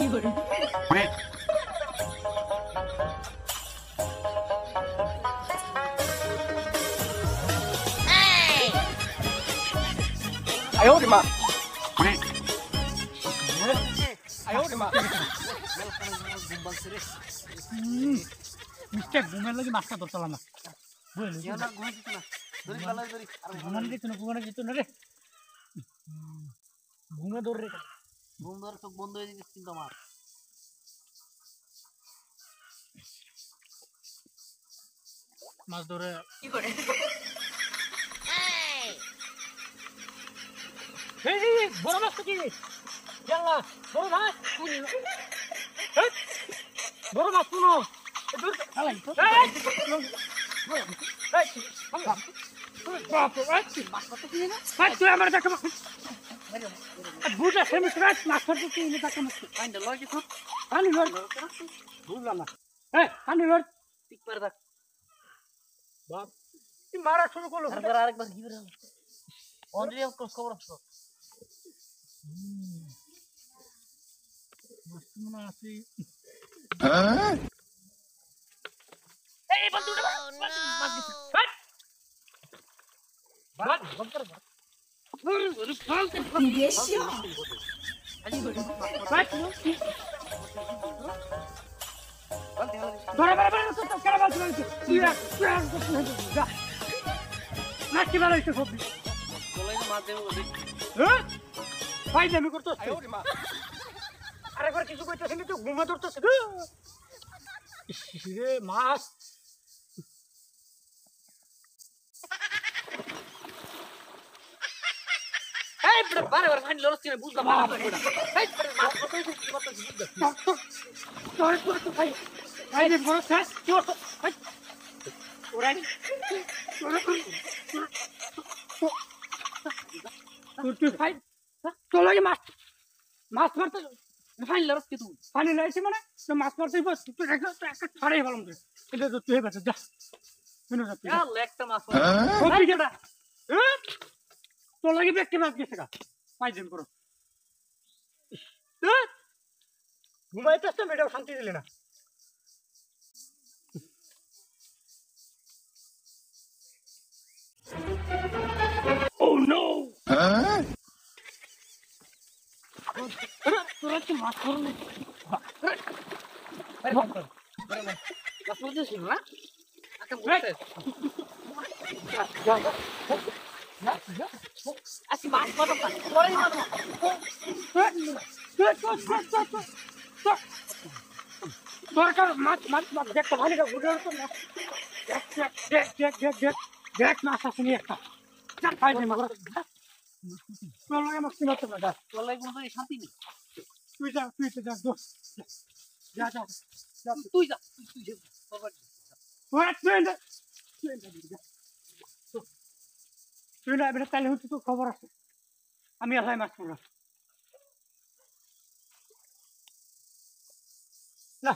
哎呦我的妈！哎呦我的妈মিস্টার ঘুমের লাগে মাছটা ধরতাম না বুঝলি কেউ না ঘুমাই দিত না ধরি পালাই ধরি আর ঘুমান দিত না ঘুমানো যেত না রে ঘুমে ধর রে ঘুম ধরে চোখ বন্ধ হয়ে যেতে কিন্তু আমার মাছ ধরে কি করে এই বড় মাছ তো কি জানলা বড় মাছ বড় মাছ শুনো আমার দেখা বুঝা সেমিস্টার মাছ ধরতে কি দেখা মাছ ফাইন্ডা লয় কিছু পানি লড় বুঝলাম না হ্যাঁ পানি লড় ঠিক করে দেখ বাপ তুই মারা শুরু করলো আরেকবার কি করে অলরেডি খবর আছে মাছ মনে আছে এই বন্ধুটা মাছ দিছে বাদ বন্ধ কর ধরে বড় বড় তো কেন বলছিস তুই যা না কি বলে এসে সবজি কলাই মাছ দেব ওদের হ্যাঁ ভাই আমি করতে 哎呦我的妈！ আরেকবার কিছু কইতেছিস তো ঘুমা ধরতেছিস রে মাছ এই বড় বারে বারে ফাইন্ড লরস কিনে বুঝলাম না এই বড় মাছ কতই কি কথা বুঝলাম তোর তো ভাই ভাই রে বড় স্যার তোর ভাই ওরাই তোর তুই ভাই তোর লাগে মাছ মাছ মারতে ফাইন্ড লরস কি তুই পানি লাইছে মানে তো মাছ মারতেই বস তুই একটা ছাড়াই ভালো তুই এটা তো তুই বেঁচে যা মেনু যা তুই ইয়ার একটা মাছ ওই যেটা তোর লাগে ব্যক্তি মাছ গেছে গা পাঁচ দিন করো ঘুমাইতে আসতে মেয়েটাও শান্তি দিলে না Oh no! তোরা কি মাছ করলে মাছ বুঝছিস না আচ্ছা বুঝছিস আসি মাছ কত পরে মাছ দরকার মাছ মাছ মাছ দেখতে ভালো বুঝে না দেখ মাছ আছে নি একটা পাই দে মাছ তোর লাগে মাছ কিনতে না যা তোর লাগে মতো শান্তি নেই তুই যা যা যা যা তুই যা তুই যা ওরা তুই না এবারে তাহলে হচ্ছে তো খবর আছে আমি আলাই মাছ পড়লাম না